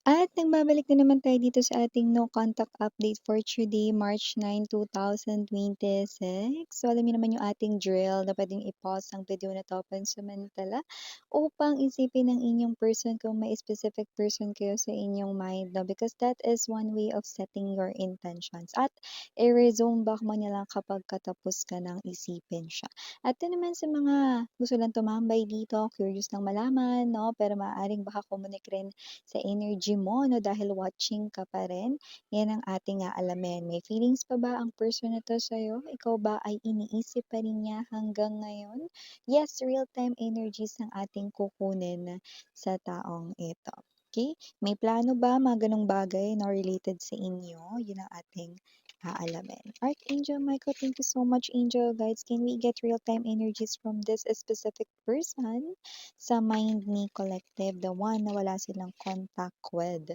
At nagbabalik na naman tayo dito sa ating no contact update for today, March 9, 2026. So alam niyo naman yung ating drill na pwedeng i-pause ang video na 'to pansamantala upang isipin ng inyong person kung may specific person kayo sa inyong mind 'no, because that is one way of setting your intentions at i-resume back mo na lang kapag katapos ka ng isipin siya. At yun naman sa mga gusto lang tumambay dito, curious lang malaman 'no, pero maaaring baka kumunik rin sa energy mo 'no, dahil watching ka pa rin, 'yan ang ating aalamin. May feelings pa ba ang person na 'to sa'yo? Ikaw ba ay iniisip pa rin niya hanggang ngayon? Yes, real-time energies ang ating kukunin sa taong ito. Okay? May plano ba mga gano'ng bagay 'no, related sa inyo? 'Yun ang ating aalamin. Archangel Michael, thank you so much, Angel. Guys, can we get real-time energies from this specific person? Sa Mind Me Collective, the one na wala silang contact with.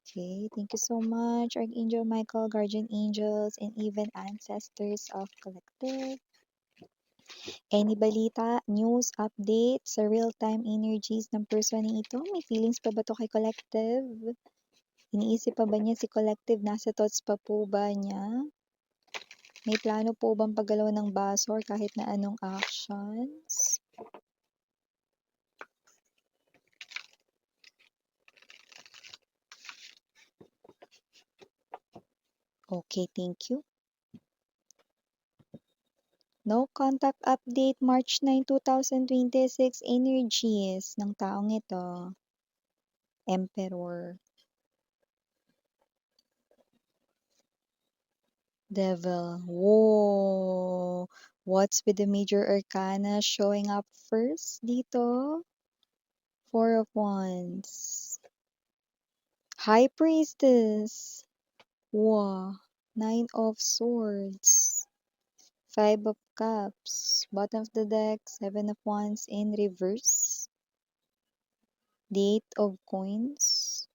Okay, thank you so much, Archangel Michael, Guardian Angels, and even ancestors of Collective. Any balita, news, update sa real-time energies ng person na ito? May feelings pa ba to kay Collective? Iniisip pa ba niya si Collective? Nasa thoughts pa po ba niya? May plano po bang paggalaw ng baso or kahit na anong actions? Okay, thank you. No contact update, March 9, 2026, energies ng taong ito. Emperor. Devil. Whoa! What's with the major arcana showing up first dito? Four of Wands. High Priestess. Wow. Nine of Swords. Five of Cups. Bottom of the deck, Seven of Wands in reverse. The Eight of Coins.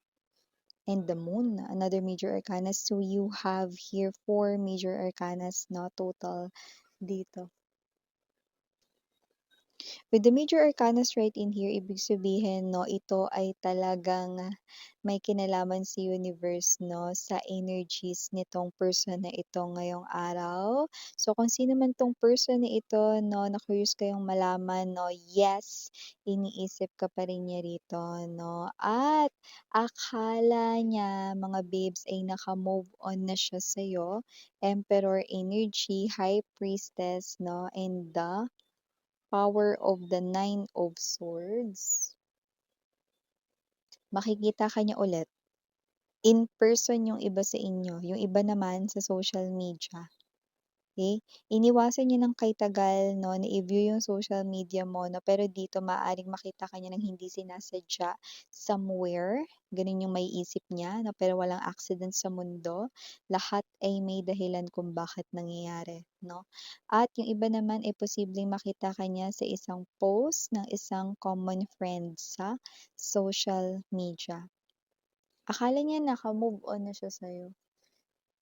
And the Moon, another major arcana. So you have here four major arcanas na total dito. With the major arcanas right in here, ibig sabihin, no, ito ay talagang may kinalaman sa universe, no, sa energies nitong person na ito ngayong araw. So, kung sino man tong person na ito, no, na curious kayong malaman, no, yes, iniisip ka pa rin niya rito, no, at akala niya, mga babes, ay naka-move on na siya sa'yo. Emperor energy, High Priestess, no, and the Power of the Nine of Swords. Makikita ka niya ulit. In person yung iba sa inyo, yung iba naman sa social media. Okay? Iniwasan niyo ng kay tagal 'no, na i-view yung social media mo 'no, pero dito maaaring makita ka niya ng hindi sinasadya somewhere, gano'n yung maiisip niya 'no, pero walang accident sa mundo. Lahat ay may dahilan kung bakit nangyayari 'no. At yung iba naman ay posibleng makita ka niya sa isang post ng isang common friend sa social media. Akala niya naka-move on na siya sa'yo.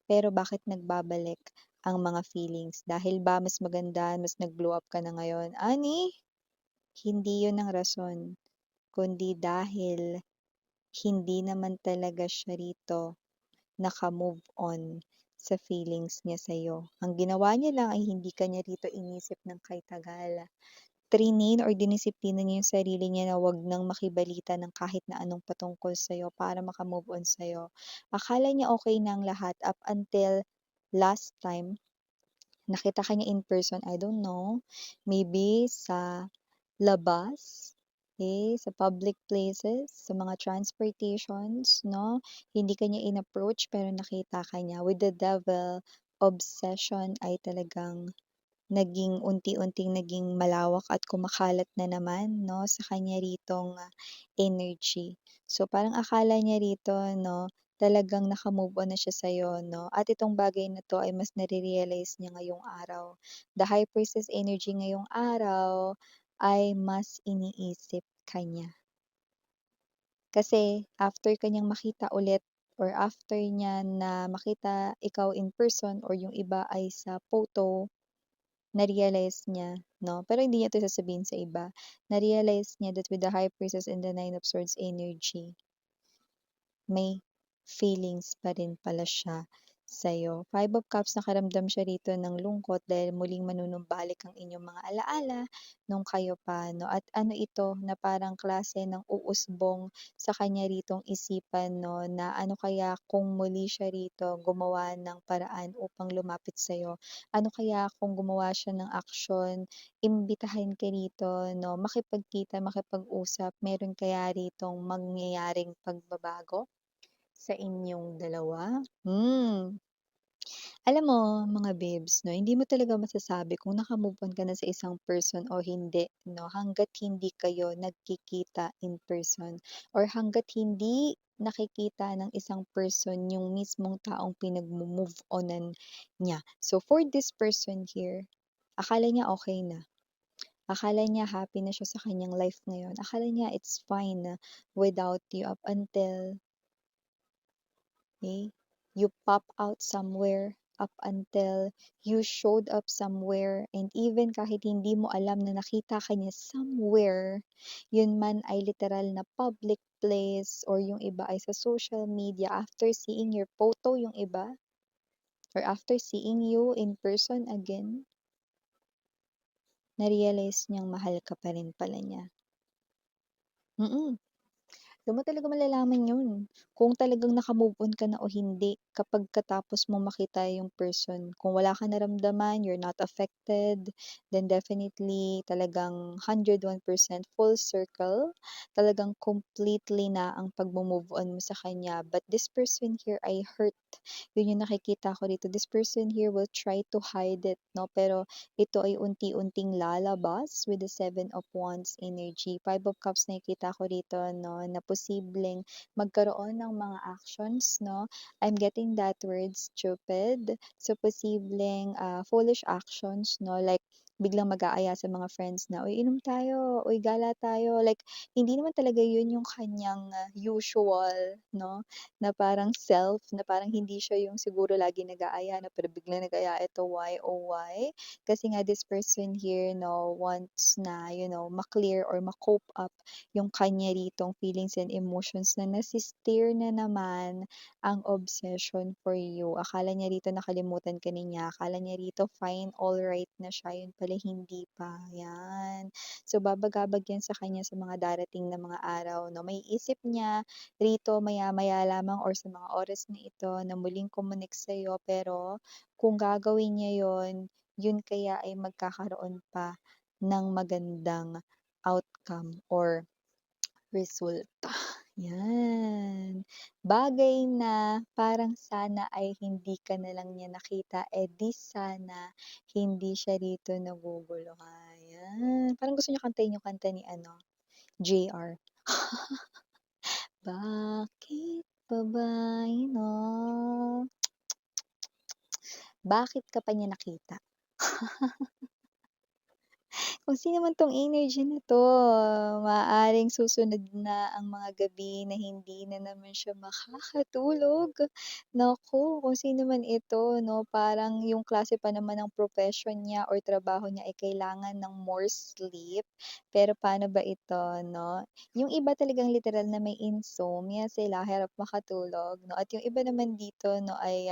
Pero bakit nagbabalik ang mga feelings? Dahil ba mas maganda, mas nag-glow up ka na ngayon? Ani, hindi yun ang rason, kundi dahil hindi naman talaga siya rito naka-move on sa feelings niya sa'yo. Ang ginawa niya lang ay hindi ka niya rito inisip ng kay tagal. Trinin or dinisiplina niya yung sarili niya na wag nang makibalita ng kahit na anong patungkol sa'yo para maka-move on sa'yo. Akala niya okay na ang lahat up until last time nakita ka niya in person, I don't know, maybe sa labas, okay, sa public places, sa mga transportations, 'no? Hindi ka niya in-approach pero nakita ka niya. With the devil, obsession ay talagang naging unti-unting naging malawak at kumakalat na naman 'no, sa kanya ritong energy. So, parang akala niya rito 'no, talagang naka-move on na siya sa'yo 'no, at itong bagay na 'to ay mas nare-realize niya ngayong araw. The High Priestess energy ngayong araw ay mas iniisip ka niya. Kasi after ka niyang makita ulit or after niya na makita ikaw in person or yung iba ay sa photo, na-realize niya 'no, pero hindi niya 'to sasabihin sa iba. Na-realize niya that with the High Priestess and the Nine of Swords energy, may feelings pa rin pala siya sa'yo. Five of Cups, nakaramdam siya rito ng lungkot dahil muling manunumbalik ang inyong mga alaala nung kayo pa, 'no? At ano ito, na parang klase ng uusbong sa kanya ritong isipan, 'no, na ano kaya kung muli siya rito gumawa ng paraan upang lumapit sa'yo? Ano kaya kung gumawa siya ng aksyon, imbitahin ka rito, 'no, makipagkita, makipag-usap, meron kaya ritong mangyayaring pagbabago sa inyong dalawa? Alam mo, mga babes, 'no, hindi mo talaga masasabi kung naka-move on ka na sa isang person o hindi, 'no, hangga't hindi kayo nagkikita in person or hangga't hindi nakikita ng isang person yung mismong taong pinagmo-move onan niya. So, for this person here, akala niya okey na, akala niya happy na siya sa kanyang life ngayon, akala niya it's fine na without you up until, eh, you pop out somewhere, up until you showed up somewhere, and even kahit hindi mo alam na nakita ka niya somewhere, yun man ay literal na public place or yung iba ay sa social media, after seeing your photo yung iba, or after seeing you in person again, na-realize niyang mahal ka pa rin pala niya. Mm. Do'n mo talaga malalaman 'yun, kung talagang naka-move on ka na o hindi kapag katapos mong makita yung person. Kung wala kang naramdaman, you're not affected, then definitely talagang 101% full circle, talagang completely na ang pagmo-move on mo sa kanya. But this person here ay hurt, 'yun yung nakikita ko dito. This person here will try to hide it, 'no, pero ito ay unti-unting lalabas with the Seven of Wands energy. Five of Cups nakikita ko rito, 'no, na posibleng magkaroon ng mga actions, 'no. I'm getting that word stupid. So, posibleng, foolish actions, 'no, like biglang mag-aaya sa mga friends na, "Uy, inom tayo, uy, gala tayo." Like hindi naman talaga 'yun yung kanyang, usual, 'no, na parang self, na parang hindi siya yung siguro laging nag-aaya na pero biglang nag-aya, ito why, oh why? Kasi nga this person here, 'no, wants na, ma-clear or ma-cope up yung kanya ritong feelings and emotions na nasi-stir na naman ang obsession for you. Akala niya rito nakalimutan ka na niya, akala niya rito fine, alright na siya, yun pala hindi pa, yan. So, babagabag yan sa kanya sa mga darating na mga araw, 'no. Maiisip niya rito maya-maya lamang or sa mga oras na ito na muling kumunik sa'yo, pero kung gagawin niya yon, yun kaya ay magkakaroon pa ng magandang outcome or resulta. Yan. Bagay na parang sana ay hindi ka na lang niya nakita, eh di sana hindi siya rito naguguluhan. Yan. Parang gusto niya kantahin yung kanta ni ano, JR. Bakit pa ba, bakit ka pa niya nakita? Kung sino man 'tong energy na 'to, maaaring susunod na ang mga gabi na hindi na naman siya makakatulog. Naku, kung sino man ito, 'no, parang yung klase pa naman ng profession niya or trabaho niya ay kailangan ng more sleep. Pero paano ba ito, 'no? Yung iba talagang literal na may insomnia sila, hirap makatulog, 'no, at yung iba naman dito, 'no, ay,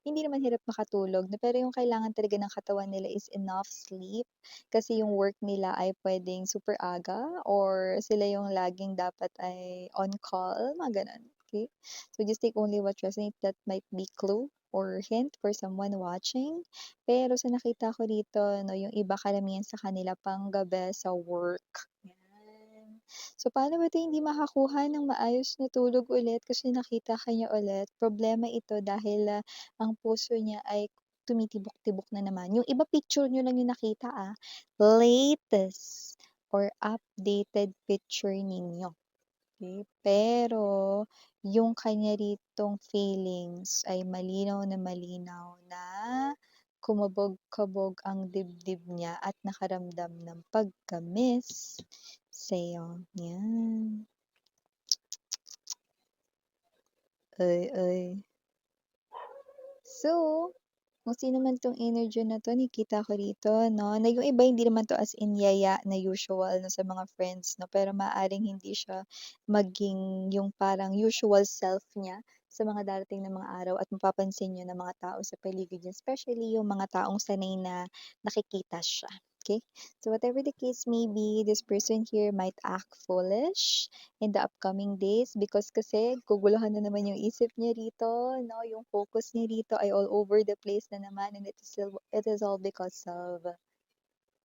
hindi naman hirap makatulog, 'no, pero yung kailangan talaga ng katawan nila is enough sleep. Kasi yung work nila ay puwedeng super aga or sila yung laging dapat ay on call, mga gano'n, okey? So, just take only what resonates, that might be clue or hint for someone watching. Pero sa nakita ko dito, 'no, yung iba karamihan sa kanila panggabi sa work, yan. So, paano ba 'to hindi makakuha ng maayos na tulog ulit kasi nakita ka niya ulit? Problema ito dahil, ang puso niya ay tumitibok-tibok na naman. Yung iba picture niyo lang yung nakita, latest or updated picture ninyo, okey? Pero yung kanya ritong feelings ay malinaw na kumabog-kabog ang dibdib niya at nakaramdam ng pagka-miss sa'yo, yan. Ay, ay. So Kung sino man 'tong energy na 'to nakikita ko rito 'no, na yung iba hindi naman 'to as in yaya na usual 'no sa mga friends 'no, pero maaaring hindi siya maging yung parang usual self niya sa mga darating na mga araw at mapapansin niyo ng mga tao sa paligid niya, especially yung mga taong sanay na nakikita siya, okay. So whatever the case may be, this person here might act foolish in the upcoming days because kasi guguluhan na naman yung isip niya rito 'no, yung focus niya rito ay all over the place na naman and it is all because of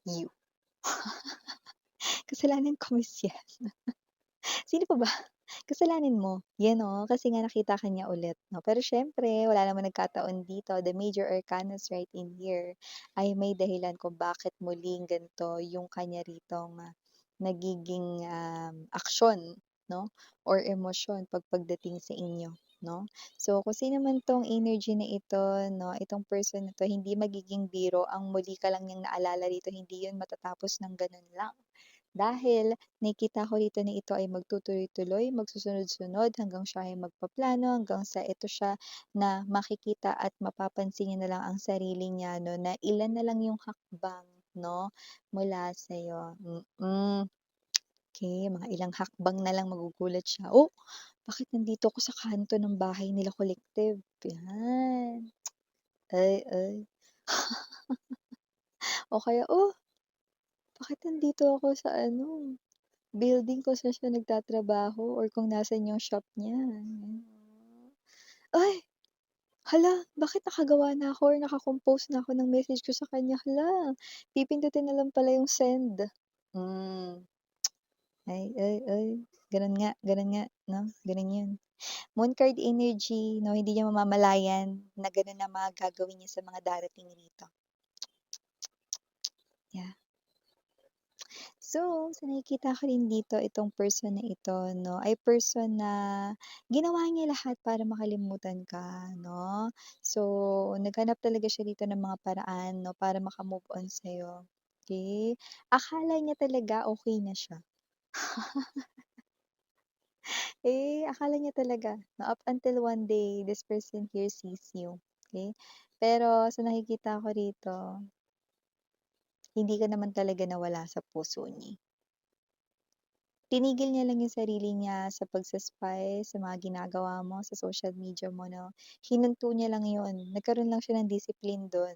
you. Kasalanan ko miss yan. Sino pa ba? Kasalanan mo, 'yan oh, kasi nga nakita ka niya ulit 'no. Pero siyempre wala namang nagkataon dito, the major arcanas right in here ay may dahilan kung bakit muling ganito yung kanya ritong, nagiging, aksyon 'no or emosyon pagdating sa inyo 'no. So kung sino man 'tong energy na ito 'no, itong person na 'to hindi magiging biro ang muli ka lang niyang naalala rito, hindi 'yun matatapos ng gano'n lang. Dahil nakikita ko rito na ito ay magtutuloy-tuloy, magsusunod-sunod hanggang siya ay magpaplano, hanggang sa ito siya na makikita at mapapansin niya na lang ang sarili niya 'no, na ilan na lang yung hakbang 'no, mula sa'yo. Okey, mga ilang hakbang na lang magugulat siya, "Oh, bakit nandito ako sa kanto ng bahay nila collective?" 'Yan. Ay. O kaya, "Oh, bakit nandito ako sa ano, building kung saan siya nagtatrabaho or kung nasaan yung shop niya." Ay, hala, bakit nakagawa na ako or naka-compose na ako ng message ko sa kanya, hala, pipindutin na lang pala yung send. Hmm, ay, gano'n nga 'no, gano'n 'yun. Moon card energy 'no, hindi niya mamamalayan na gano'n na mga gagawin niya sa mga darating rito, yeah. So, sa nakikita ko rin dito itong person na ito 'no, ay person na ginawa niya lahat para makalimutan ka 'no. So, naghanap talaga siya dito ng mga paraan 'no, para maka-move on sa'yo, okey. Akala niya talaga okey na siya. Akala niya talaga na up until one day this person here sees you, okey. Pero sa nakikita ko rito, hindi ka naman talaga nawala sa puso niya. Tinigil niya lang yung sarili niya sa pagsa-spy sa mga ginagawa mo sa social media mo 'no. Hinanto niya lang yun, nagkaroon lang siya ng discipline dun.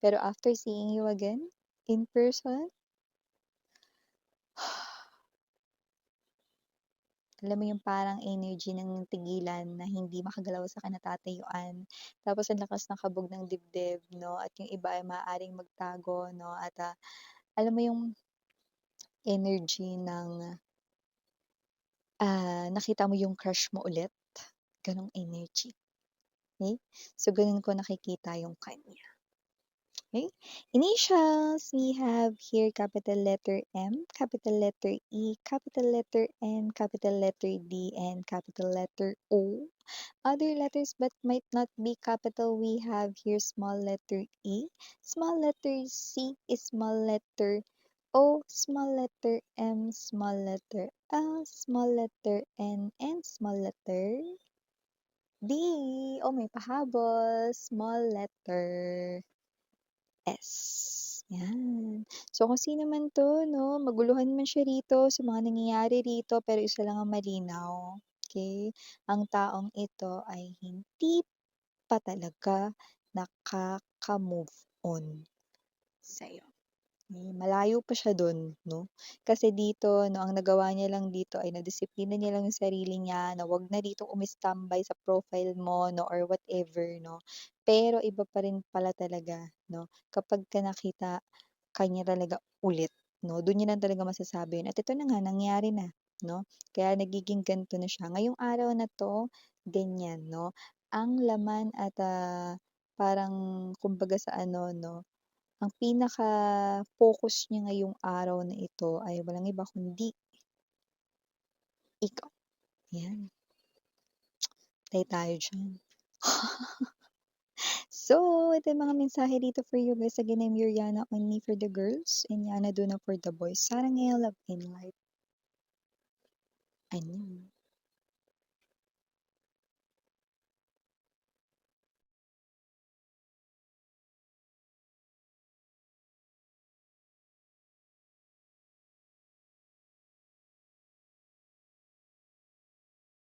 Pero after seeing you again, in person, alam mo yung parang energy ng tigilan na hindi makagalaw sa kinatatayuan. Tapos ang lakas ng kabog ng dibdib 'no, at yung iba ay maaaring magtago 'no at, alam mo yung energy ng, nakita mo yung crush mo ulit, ganong energy. Okay, so gano'n ko nakikita yung kanya, okey. Initials, we have here capital letter M, capital letter E, capital letter N, capital letter D, and capital letter O. Other letters but might not be capital, we have here small letter E, small letter C, small letter O, small letter M, small letter L, small letter N, and small letter D. Oh, may pahabol, small letter S. Yan. So, kung sino man 'to 'no, maguluhan man siya rito sa mga nangyayari rito, pero isa lang ang malinaw, okey? Ang taong ito ay hindi pa talaga nakaka-move on sa'yo. Malayo pa siya dun 'no. Kasi dito 'no, ang nagawa niya lang dito ay nadisiplina niya lang yung sarili niya na wag na dito umistambay sa profile mo 'no or whatever 'no. Pero iba pa rin pala talaga 'no, kapagka nakita ka niya talaga ulit 'no, dun niya lang talaga masasabi yun at ito na nga nangyari na 'no. Kaya nagiging ganito na siya. Ngayong araw na 'to, ganyan 'no. Ang laman at, parang kumbaga sa ano 'no, ang pinaka-focus niya ngayong araw na ito ay walang iba kundi ikaw, 'yan. Patay tayo diyan. So, ito yung mga mensahe dito for you guys. Again, I'm Yuriana, only for the girls, and Yana Duna for the boys. Sarang ngayon, love and light. Annyeong.